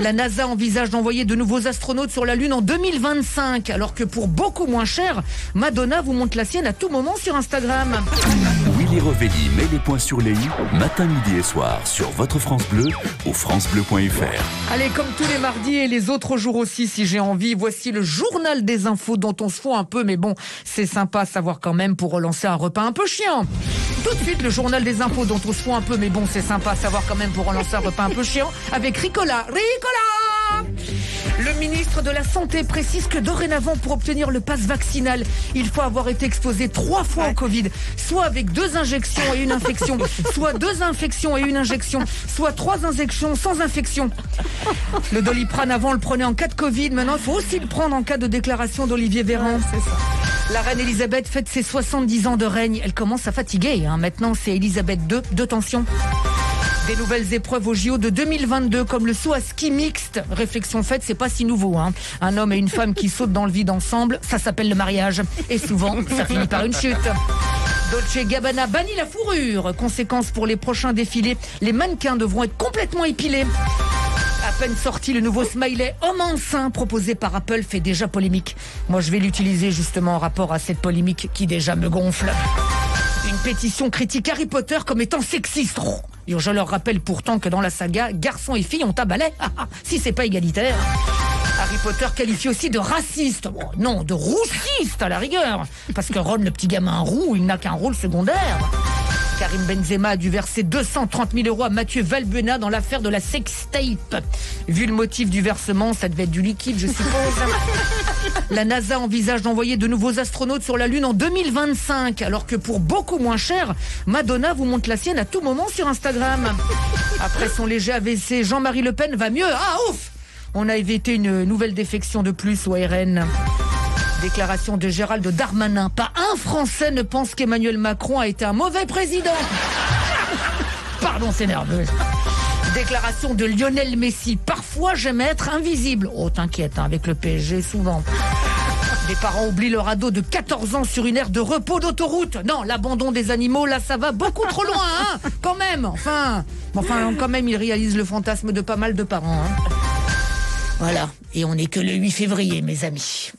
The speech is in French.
La NASA envisage d'envoyer de nouveaux astronautes sur la Lune en 2025, alors que pour beaucoup moins cher, Madonna vous montre la sienne à tout moment sur Instagram. Willy Revelli met les points sur les i, matin, midi et soir, sur votre France Bleu ou francebleu.fr. Allez, comme tous les mardis et les autres jours aussi, si j'ai envie, voici le journal des infos dont on se fout un peu, mais bon, c'est sympa à savoir quand même pour relancer un repas un peu chiant. Tout de suite, le journal des infos dont on se fout un peu, mais bon, c'est sympa à savoir quand même pour relancer un repas un peu chiant, avec Ricola. Le ministre de la Santé précise que dorénavant, pour obtenir le pass vaccinal, il faut avoir été exposé 3 fois au Covid, soit avec 2 injections et une infection, soit 2 infections et une injection, soit 3 injections sans infection. Le Doliprane avant, on le prenait en cas de Covid, maintenant il faut aussi le prendre en cas de déclaration d'Olivier Véran. Ouais, c'est ça. La reine Elisabeth fête ses 70 ans de règne. Elle commence à fatiguer. Maintenant, c'est Elisabeth II, de tension. Des nouvelles épreuves au JO de 2022, comme le saut à ski mixte. Réflexion faite, c'est pas si nouveau. Un homme et une femme qui sautent dans le vide ensemble, ça s'appelle le mariage. Et souvent, ça finit par une chute. Dolce & Gabbana bannit la fourrure. Conséquence pour les prochains défilés, les mannequins devront être complètement épilés. À peine sorti, le nouveau smiley homme enceint proposé par Apple fait déjà polémique. Moi, je vais l'utiliser justement en rapport à cette polémique qui déjà me gonfle. Une pétition critique Harry Potter comme étant sexiste. Et je leur rappelle pourtant que dans la saga, garçons et filles ont un balai. Si c'est pas égalitaire. Harry Potter qualifié aussi de raciste. Bon, non, de roussiste à la rigueur. Parce que Ron, le petit gamin roux, il n'a qu'un rôle secondaire. Karim Benzema a dû verser 230 000 € à Mathieu Valbuena dans l'affaire de la sextape. Vu le motif du versement, ça devait être du liquide, je suppose. La NASA envisage d'envoyer de nouveaux astronautes sur la Lune en 2025, alors que pour beaucoup moins cher, Madonna vous montre la sienne à tout moment sur Instagram. Après son léger AVC, Jean-Marie Le Pen va mieux. Ah, ouf! On a évité une nouvelle défection de plus au RN. Déclaration de Gérald Darmanin. Pas un Français ne pense qu'Emmanuel Macron a été un mauvais président. Pardon, c'est nerveux. Déclaration de Lionel Messi. Parfois, j'aime être invisible. Oh, t'inquiète, avec le PSG, souvent. Des parents oublient leur ado de 14 ans sur une aire de repos d'autoroute. Non, l'abandon des animaux, là, ça va beaucoup trop loin, quand même. Enfin, quand même, il réalise le fantasme de pas mal de parents, Voilà. Et on n'est que le 8 février, mes amis.